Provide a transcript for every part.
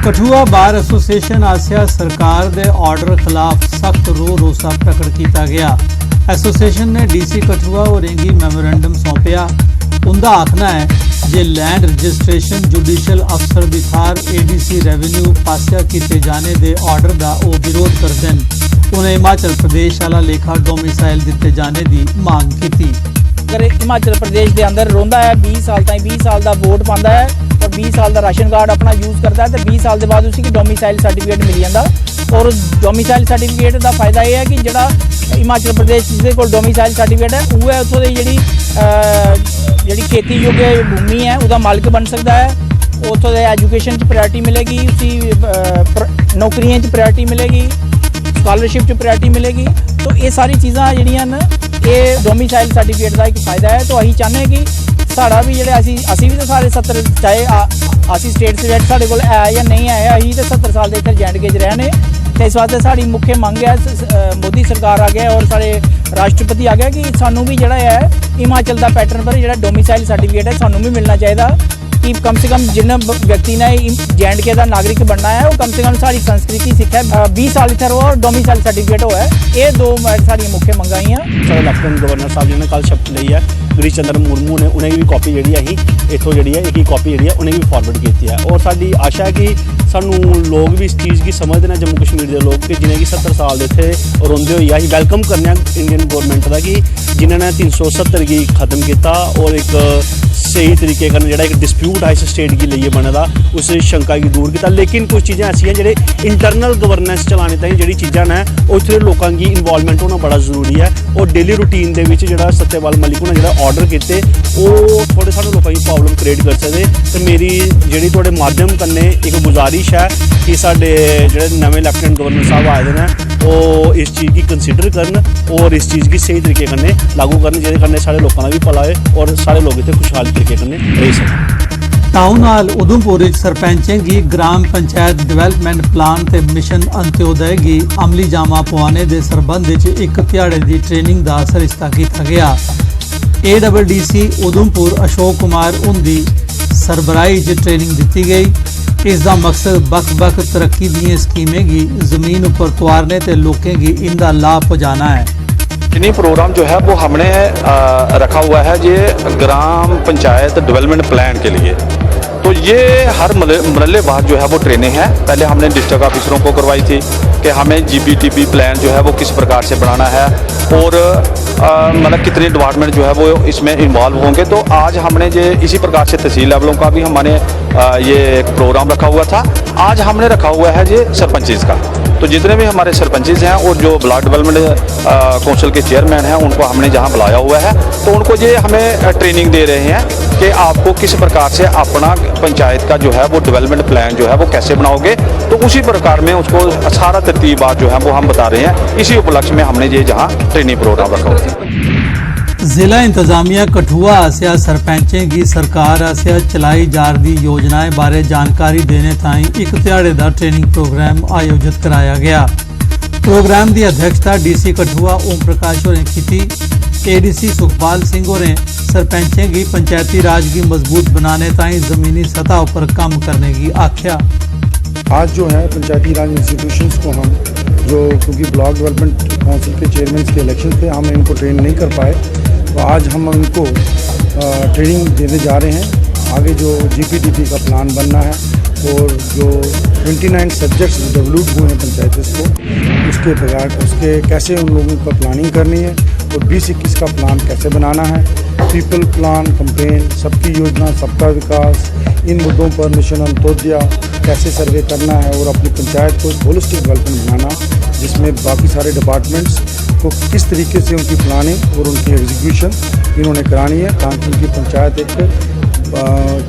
कठुआ बार association आसिया सरकार के order खिलाफ सख्त रोसा प्रकट किया गया। एसोसीएशन ने डीसी कठुआ और एंगी मैमोरेंडम सौंपया। उनका आखना है जे लैंड रजिस्ट्रेशन जुडिशल अफसर की थार एडीसी रेवेन्यू पासिया किए जाने के ऑर्डर का वो विरोध कर देन। उन्हें हिमाचल प्रदेश वाला लेखा डोमिसाइल दिते जाने की मांग की। अगर हिमाचल प्रदेश के अंदर रोंदा है 20 साल तक 20 साल का वोट पाता है और 20 साल का राशन कार्ड अपना यूज़ करता है तो 20 साल के बाद उसकी डोमिसाइल सर्टिफिकेट मिल जाता। और डोमिसाइल सर्टिफिकेट का फायदा यह है कि जोड़ा हिमाचल प्रदेश के कोल डोमिसाइल सर्टिफिकेट है वह उतों की जी खेती योग्य भूमि है उसका मालिक बन सकता है। उतों एजुकेशन प्रायोरिटी मिलेगी, उसी नौकरियों प्रायोरिटी मिलेगी, स्कॉलरशिप प्रायोरिटी मिलेगी। तो ये सारी चीज़ां जिहड़ियां न ये डोमिसाइल सर्टिफिकेट का एक फायदा है। तो असीं चाहते हैं कि साड़ा भी जो असी भी तो सारे 70 चाहे असी स्टेट सब्जेक्ट साढ़े को है या नहीं है, असीं तो 70 साल के इतने J&K च रहे हैं। तो इस वास्ते साड़ी मुख्य मंग है मोदी सरकार आ गया और सारे राष्ट्रपति आ गया कि सानू भी जोड़ा है हिमाचल का पैटर्न पर जो डोमिसाइल सर्टिफिकेट है सानू भी मिलना चाहिए कि कम से कम जिन व्यक्ति ने J&K का नागरिक बनना है वो कम से कम साड़ी संस्कृति सीखा 20 साल इतना रहो और डोमिसाइल सर्टिफिकेट हो है। ये दो साड़ी मुख्य मंगा ही हैं। सारे लैफ्टिनेंट गवर्नर साहब जी ने कल शपथ ली है। गिरीश चंद्र मुर्मू ने उन्हें भी कॉपी जी इतों जी एक ही कॉपी जी उन्हें भी फॉरवर्ड की है। और साड़ी आशा है कि सानू लोग भी इस चीज़ की समझते हैं जम्मू कश्मीर के लोग कि जिन्हें कि 70 साल इतने रोंदे हुए अं वैलकम करने इंडियन गौरमेंट का कि जिन्होंने 370 की खत्म किया और एक सही तरीके का जो एक डिस्प्यूट है इस स्टेट की लिए बने का उस शंका की दूर किया। लेकिन कुछ चीज़ें ऐसी जो इंटरनल गवर्नेंस चलाने ताईं जी चीज़ां ने उत्थे लोगों की इन्वॉल्वमेंट होना बड़ा जरूरी है। और डेली रूटीन के जो सत्यपाल मलिक ने जो ऑर्डर किए वो थोड़े सारे लोगों की प्रॉब्लम क्रिएट कर सकते। तो मेरी जी थोड़े माध्यम कन्ने एक गुजारिश है कि साडे जो नवे लैफ्टिनेंट गवर्नर साहब आए हैं वो इस चीज़ की कंसीडर करन और इस चीज़ की सही तरीके कन्ने लागू करन जिहदे कन्ने सारे लोगों का भी भला होए और सारे लोग इत्थे खुशहाल तरीके कन्ने रह सकन। टाउन हाल उधमपुर सरपंचें की ग्राम पंचायत डिवेलपमेंट प्लान ते मिशन अंत्योदय की अमली जामा पवाने के संबंध एक ध्याड़े की ट्रेनिंग का सरिस्ता किया गया। ADDC उधमपुर अशोक कुमार उनकी सरबराही च ट्रेनिंग दी गई। इसका मकसद बख तरक्की दी स्कीमें की जमीन उपर तुआरने ते लोकें की इनका लाभ पहुँचाना है। ट्रेनिंग प्रोग्राम जो है वो हमने रखा हुआ है ये ग्राम पंचायत डेवलपमेंट प्लान के लिए। तो ये हर मरहले बाद जो है वो ट्रेनिंग है। पहले हमने डिस्ट्रिक्ट ऑफिसरों को करवाई थी कि हमें GBTB प्लान जो है वो किस प्रकार से बनाना है और मतलब कितने डिपार्टमेंट जो है वो इसमें इन्वॉल्व होंगे। तो आज हमने ये इसी प्रकार से तहसील लेवलों का भी हमने ये एक प्रोग्राम रखा हुआ था। आज हमने रखा हुआ है ये सरपंचेस का। तो जितने भी हमारे सरपंचेस हैं और जो ब्लॉक डेवलपमेंट काउंसिल के चेयरमैन हैं उनको हमने जहां बुलाया हुआ है तो उनको ये हमें ट्रेनिंग दे रहे हैं कि आपको किस प्रकार से अपना पंचायत का जो है वो डेवलपमेंट प्लान जो है वो कैसे बनाओगे। तो उसी प्रकार में उसको सारा तरतीबात जो है वो हम बता रहे हैं। इसी उपलक्ष्य में हमने ये जहाँ ट्रेनिंग प्रोग्राम रखा हुआ है। जिला इंतजामिया कठुआ आसिया सरपंचें की सरकार आसिया चलाई जा रही योजनाएं बारे जानकारी देने ताईं एक ध्याड़े का ट्रेनिंग प्रोग्राम आयोजित कराया गया। प्रोग्राम की अध्यक्षता DC कठुआ ओम प्रकाश होरें की। ADC सुखपाल सिंह होरें सरपंचें की पंचायती राज की मजबूत बनाने ताईं जमीनी सतह पर काम करने की आख्या। आज जो है पंचायती राज इंस्टीट्यूशंस को हम जो क्योंकि ब्लॉक डेवलपमेंट काउंसिल के चेयरमैन के इलेक्शन थे हम इनको ट्रेन नहीं कर पाए तो आज हम उनको ट्रेनिंग देने जा रहे हैं। आगे जो GPTP का प्लान बनना है और जो 29 सब्जेक्ट्स डेवलप हुए हैं पंचायत को उसके कैसे उन लोगों पर प्लानिंग करनी है और 2021 का प्लान कैसे बनाना है। पीपल प्लान कंपेन सबकी योजना सबका विकास इन मुद्दों पर मिशन अंत्योदय कैसे सर्वे करना है और अपनी पंचायत को होलिस्टिक डेवलपमेंट बनाना जिसमें बाकी सारे डिपार्टमेंट्स को किस तरीके से उनकी प्लानिंग और उनकी एग्जीक्यूशन इन्होंने करानी है ताकि उनकी पंचायत एक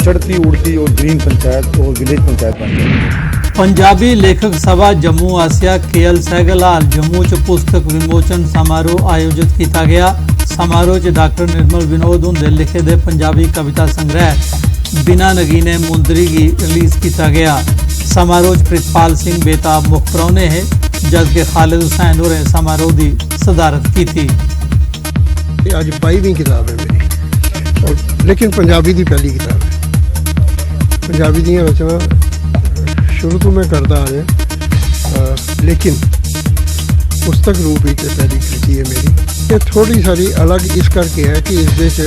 चढ़ती उड़ती और ग्रीन पंचायत और विलेज पंचायत बन जाए। पंजाबी लेखक सभा जम्मू आसिया KL सहगलाल जम्मू च पुस्तक विमोचन समारोह आयोजित किया गया। समारोह च डॉक्टर निर्मल विनोद हुंदे लिखे दे पंजाबी कविता संग्रह बिना नगीने मुंदरी की रिलीज़ किया गया। समारोह च प्रितपाल सिंह बेताब मुख परौने है जबकि खालिद हुसैन होरें समारोह की सदारत की थी। अज 22वीं किताब है मेरी और लेकिन पंजाबी की पहली किताब है। पंजाबी दी रचना शुरू तो मैं करता आ रहा, लेकिन पुस्तक रूप ही पहली कृति है मेरी। ये थोड़ी सारी अलग इस करके है कि इस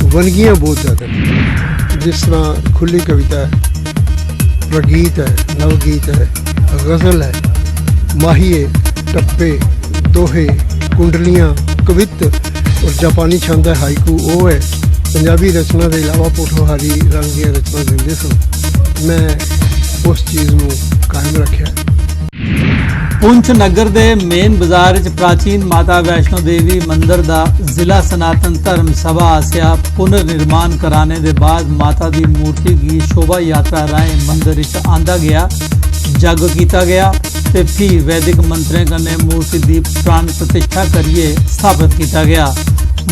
वनगियाँ बहुत ज़्यादा ने, जिस तरह खुली कविता है, प्रगीत है, नवगीत है, गज़ल है, माहिए, टप्पे, दोहे, कुंडलियाँ, कवित और जापानी छंद है हाइकू। वो है पंजाबी रचना के इलावा पोठोहारी रंग दी रचना देंदे सन। मैं उस चीज़ ਨੂੰ कायम रखा। पुंछ नगर दे मेन बाजार च प्राचीन माता वैष्णो देवी मंदिर दा जिला सनातन धर्म सभा आसिया पुनर्निर्माण कराने दे बाद माता दी मूर्ति की शोभा यात्रा राहें मंदिर च आंदा गया, जग किया गया ते फिर वैदिक मंत्रें कन्नै मूर्ति दी प्राण प्रतिष्ठा करिए स्थापित किया गया।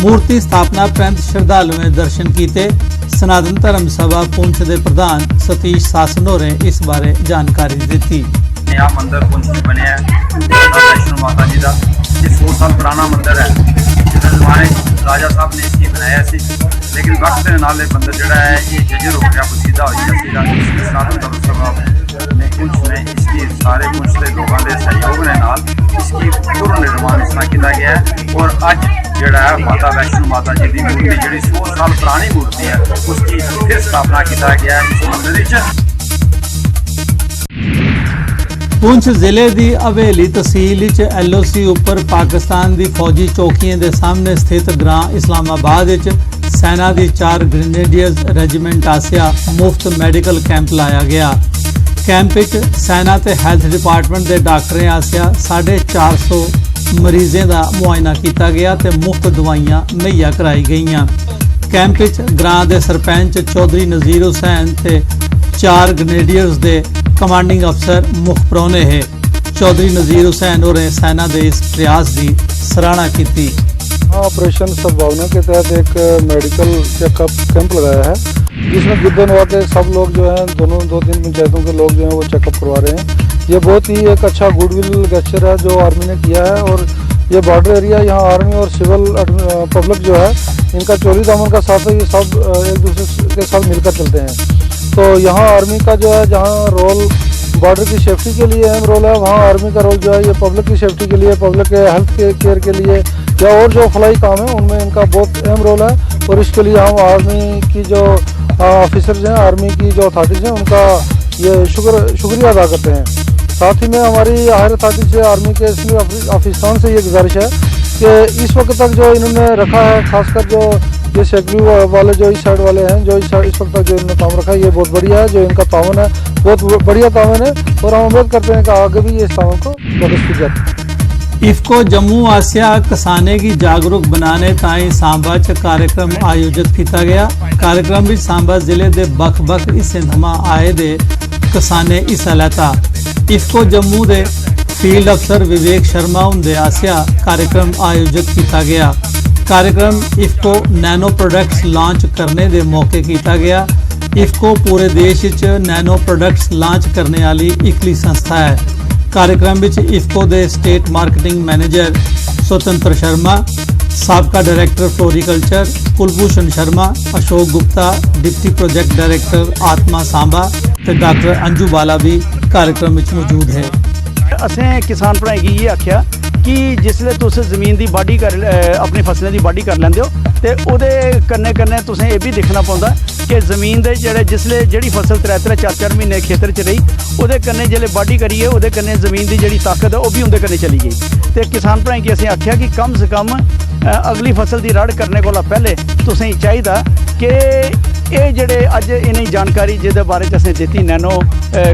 मूर्ति स्थापना परैंत श्रद्धालुओं दर्शन किए। सनातन धर्म सभा पुंछ दे प्रधान सतीश सासन होरें इस बारे जानकारी दी। नया मंदिर पुंछ में बने माता वैष्णो माता जी का। ये 100 साल पुराना मंदिर है, जिस जमाने राजा साहब ने इसकी बनाया सी, लेकिन वक्त के नाल मंदिर जोड़ा है ये जर्जर हो गया, सीधा हो गया। सनातन धर्म सभा ने पुंछ में इसकी सारे पुंछ के लोगों के सहयोग के नाल इसकी पुनर्निर्माण इस तरह किया गया है। और अज जोड़ा है माता वैष्णो माता जी की मूर्ति जी 100 साल पुरानी मूर्ति है, उसकी फिर स्थापना किया गया है इस मंदिर। पुंछ जिले की हवेली तहसील च LOC उपर पाकिस्तान की फौजी चौकियों के सामने स्थित ग्रां इस्लामाबाद च सेना की 4 ग्रेनेडियर्स रेजिमेंट आसिया मुफ्त मैडिकल कैंप लाया गया। कैंप च सेना ते हैल्थ डिपार्टमेंट के डॉक्टरें आसिया 450 मरीजें का मुआयना किया गया ते मुफ्त दवाइयां मुहैया कराई गईयां। कैंप च ग्रां के सरपंच चौधरी नज़ीर हुसैन ते 4 ग्रेनेडियर्स के कमांडिंग अफसर मुख परौने है। चौधरी नज़ीर हुसैन और सेना के इस प्रयास की सराहना की। ऑपरेशन सद्भावना के तहत एक मेडिकल चेकअप कैंप लगाया है, जिसमें गिद्धनवा के सब लोग जो हैं, दोनों 2-3 पंचायतों के लोग जो हैं वो चेकअप करवा रहे हैं। ये बहुत ही एक अच्छा गुडविल गेस्चर है जो आर्मी ने किया है। और ये बॉर्डर एरिया, यहाँ आर्मी और सिविल पब्लिक जो है इनका चोरी दामन का साथ है, ये सब एक दूसरे के साथ मिलकर चलते हैं। तो यहाँ आर्मी का जो है, जहाँ रोल बॉर्डर की सेफ्टी के लिए अहम रोल है, वहाँ आर्मी का रोल जो है ये पब्लिक की सेफ्टी के लिए, पब्लिक के हेल्थ केयर के लिए या और जो फलाई काम है उनमें इनका बहुत अहम रोल है। और इसके लिए हम आर्मी की जो ऑफिसर्स हैं, आर्मी की जो अथॉरिटीज़ हैं, उनका ये शुक्रिया अदा करते हैं। साथ ही में हमारी हायर अथॉरिटी से, आर्मी के इसलिए ऑफिसरान से ये गुजारिश है कि इस वक्त तक जो इन्होंने रखा है, खासकर जो ये सेक्यू वाले जो इस साइड वाले हैं, जो इस वक्त तक जो इन्होंने काम रखा है, ये बहुत बढ़िया है। जो इनका तावन है बहुत बढ़िया तावन है, और हम उम्मीद करते हैं कि आगे भी ये इस तावन को मदद की जाए। इफ्को जम्मू आसिया किसाने की जागरूक बनाने ताई सांबा च कार्यक्रम आयोजित किया गया। कार्यक्रम में सांबा जिले के बख-बख हिस्से थमां आए दे किसाने हिस्सा लैता। इफ्को जम्मू के फील्ड अफसर विवेक शर्मा हुंदे आसिया कार्यक्रम आयोजित किया गया। कार्यक्रम इफ्को नैनो प्रोडक्ट्स लॉन्च करने के मौके किया गया। इफ्को पूरे देश च नैनो प्रोडक्ट्स लॉन्च करने वाली इकली संस्था है। कार्यक्रम में इफ्को के स्टेट मार्केटिंग मैनेजर स्वतंत्र शर्मा, साबका director floriculture Kulbhushan Sharma, Ashok Gupta, deputy project director आत्मा सांबा ते डॉक्टर अंजू बाला भी कार्यक्रम में मौजूद है। असें किसान भ्राएं गी ये आख्या कि जिसले तुस जमीन की बाड़ी कर अपनी फसलें की बाड़ी कर लैंदे हो ते ओहदे कन्नै कन्नै तुसें एह् भी दिक्खना पौंदा कि जमीन दे जिसले जेह्ड़ी फसल 3-3 4-4 म्हीने खेतर च रही, ओहदे कन्नै जेल्लै बाड़ी करिए ओहदे कन्नै जमीन की जेह्ड़ी ताकत है ओह् भी उंदे कन्नै चली गई। ते किसान भ्राएं गी असें आख्या कि कम से कम अगली फसल की रड़ करने कोला पैह्ले तुसें चाहिदा कि ये जेह्ड़े अज इन्हें जानकारी जिहदे बारे च असें दित्ती, नैनो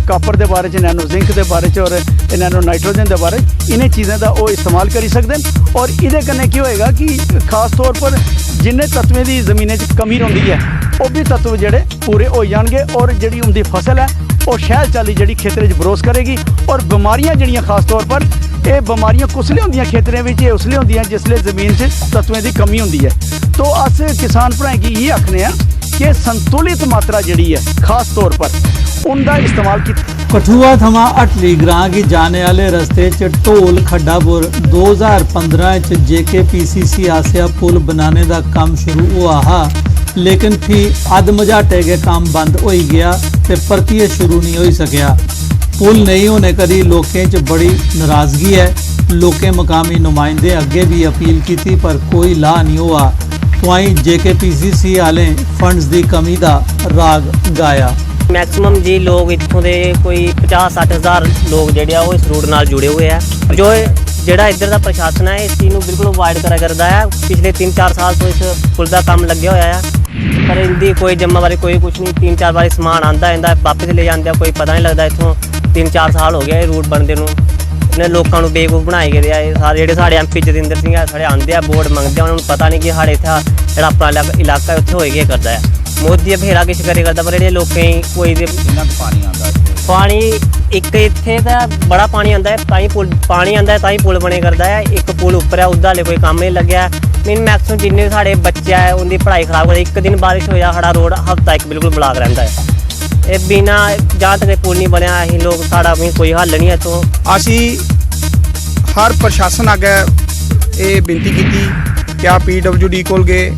कापर दे बारे च, नैनो जिंक दे बारे च और नैनो नाइट्रोजन दे बारे च, इन्हें चीज़ें दा वो इस्तेमाल करी सकदे न। और इहदे कन्नै केह् होएगा कि खास तौर पर जिन्ने तत्वें दी जमीनें च कमी रौंदी है ओह् भी तत्व जेह्ड़े पूरे हो जाणगे और जेह्ड़ी उंदी फसल है ओह् शैल चाल्ली जेह्ड़ी खेतरें च बरोस करेगी। और बमारियां जेह्ड़ियां खास तौर पर ये बमारियां कुसले होंदियां खेतरें विच, ये उसले होंदियां जिसले जमीन च तत्वें दी कमी होंदी है। तो अस किसान भ्राएं गी ये आखने आं कि संतुलित मात्रा जिहड़ी है खास तौर पर उनका इस्तेमाल की। कठुआ थमा अटली ग्रां की जाने वाले रस्ते च ढोल खड्डापुर 2015 च JKPCC आसिया पुल बनाने का काम शुरू हुआ हा, लेकिन फिर अध मझाटे के काम बंद हो गया ते परतिए शुरू नहीं हो सकिया। पुल नहीं होने करी लोकें च बड़ी नाराजगी है। लोकें मकामी नुमाइंदे अगे भी अपील की पर कोई लाह नहीं हुआ। तुआई JKPCC वाले फंड्स की कमी का राग गाया। मैक्सिमम जी लोग इत्थों के कोई 50-60 हज़ार लोग ਜਿਹੜੇ ਆ ਉਹ ਇਸ ਰੂਟ ਨਾਲ जुड़े हुए हैं। जो ਜਿਹੜਾ ਇੱਧਰ ਦਾ ਪ੍ਰਸ਼ਾਸਨ ਹੈ ਇਸ ਚੀਜ਼ ਨੂੰ ਬਿਲਕੁਲ ਅਵਾਇਡ ਕਰਿਆ ਕਰਦਾ ਹੈ। ਪਿਛਲੇ 3-4 ਸਾਲ ਤੋਂ ਇਸ ਪੁਲ ਦਾ ਕੰਮ ਲੱਗਿਆ ਹੋਇਆ ਹੈ ਪਰ ਇਹਦੀ ਕੋਈ ਜ਼ਿੰਮੇਵਾਰੀ ਕੋਈ ਕੁਝ ਨਹੀਂ। 3-4 ਵਾਰੀ ਸਮਾਨ ਆਂਦਾ ਇਹਦਾ ਵਾਪਸ ਲੈ ਜਾਂਦੇ ਆ, ਕੋਈ ਪਤਾ ਨਹੀਂ ਲੱਗਦਾ। ਇੱਥੋਂ 3-4 ਸਾਲ ਹੋ ਗਿਆ ਇਹ ਰੂਟ ਬਣਦੇ ਨੂੰ। ਇਹਨੇ ਲੋਕਾਂ ਨੂੰ ਬੇਵਕੂਫ ਬਣਾਏ ਗਏ ਆ। ਇਹ ਸਾਰੇ ਜਿਹੜੇ ਸਾਡੇ MP ਜਤਿੰਦਰ ਸਿੰਘ ਆ ਸਾਡੇ ਆਂਦੇ ਆ ਵੋਟ ਮੰਗਦੇ ਆ, ਉਹਨਾਂ ਨੂੰ ਪਤਾ ਨਹੀਂ ਕਿ ਸਾਡੇ ਇੱਥੇ ਜਿਹੜਾ ਆਪਣਾ ਇਲਾਕਾ ਉੱਥੇ ਹੋਏਗਾ ਕਰਦਾ ਹੈ। ਮੋਦੀ ਬਥੇਰਾ ਕੁਛ ਕਰੇ ਕਰਦਾ ਪਰ ਜਿਹੜੇ ਲੋਕਾਂ ਕੋਈ ਦੇ ਪਾਣੀ ਇੱਕ ਇੱਥੇ ਤਾਂ ਬੜਾ ਪਾਣੀ ਆਉਂਦਾ ਹੈ ਤਾਂ ਹੀ ਪੁਲ ਪਾਣੀ ਆਉਂਦਾ ਹੈ ਤਾਂ ਹੀ ਪੁਲ ਬਣੇ ਕਰਦਾ ਹੈ। ਇੱਕ ਪੁਲ ਉੱਪਰ ਹੈ ਉਹਦਾ ਹਲੇ ਕੋਈ ਕੰਮ ਨਹੀਂ ਲੱਗਿਆ। ਮੀਨ ਮੈਕਸਿਮਮ ਜਿੰਨੇ ਸਾਡੇ ਬੱਚੇ ਹੈ ਉਹਦੀ ਪੜ੍ਹਾਈ ਖਰਾਬ ਹੋ ਰਹੀ। ਇੱਕ ਦਿਨ ਬਾਰਿਸ਼ ਹੋਇਆ ਸਾਡਾ ਰੋਡ ਹਫ਼ਤਾ ਇੱਕ ਬਿਲਕੁਲ ਬਲਾਕ ਰਹਿੰਦਾ ਹੈ। ਇਹ ਬਿਨਾਂ ਜहाँ तक ਪੁਲ ਨਹੀਂ ਬਣਿਆ ਅਸੀਂ ਲੋਕ ਸਾਡਾ ਵੀ ਕੋਈ ਹੱਲ ਨਹੀਂ ਹੈ। ਤੋਂ ਅਸੀਂ ਹਰ ਪ੍ਰਸ਼ਾਸਨ ਅੱਗੇ ਇਹ ਬੇਨਤੀ ਕੀਤੀ ਕਿ ਆ PWD ਕੋਲ ਗਏ,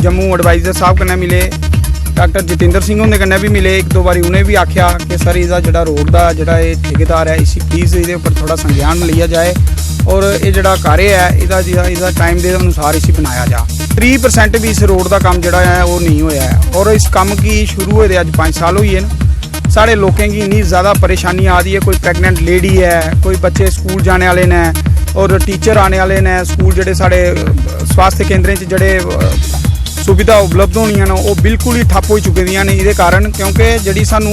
जम्मू एडवाइजर साहब कन्नै मिले, डॉक्टर जतिंदर सिंह उन्हें कन्नै भी मिले। 1-2 बारी उन्हें भी आख्या कि सर इसका जोड़ा रोड का जोड़ा ठेकेदार है इसी प्लीज़ ये उपर थोड़ा संज्ञान लिया जाए और ये जोड़ा कार्य है इसका टाइम के अनुसार इसी बनाया जा। 3% भी इस रोड का काम जोड़ा है वो नहीं होया है और इस काम की शुरू हुए अज 5 साल हुई है ना। साढ़े लोगों की इन्नी ज़्यादा परेशानी आ रही है। कोई प्रेगनेंट लेडी है, कोई बच्चे स्कूल जाने वाले ने और टीचर आने वाले ने। स्कूल जोड़े साढ़े स्वास्थ्य केंद्रें जोड़े सुविधा उपलब्ध होनी ना वो बिल्कुल ही ठप्प हो चुकी ने ये कारण, क्योंकि जी सानू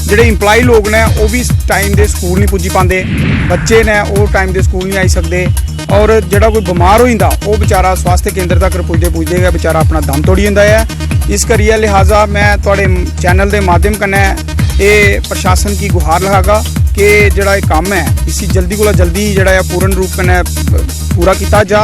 जोड़े इंपलाई लोग ने वो भी टाइम दे स्कूल नहीं पुजी पाते, बच्चे ने वो टाइम दे स्कूल नहीं आई सकते और जोड़ा कोई बीमार हो जाता वो बेचारा स्वास्थ्य केंद्र तक पुजदे गए बेचारा अपना दम तोड़ी जाता है। इस करिए लिहाजा मैं थोड़े चैनल के माध्यम कन्नै ये प्रशासन की गुहार लगागा कि जोड़ा काम है इसी जल्दी को जल्दी जोड़ा पूर्ण रूप कन्नै पूरा किया जा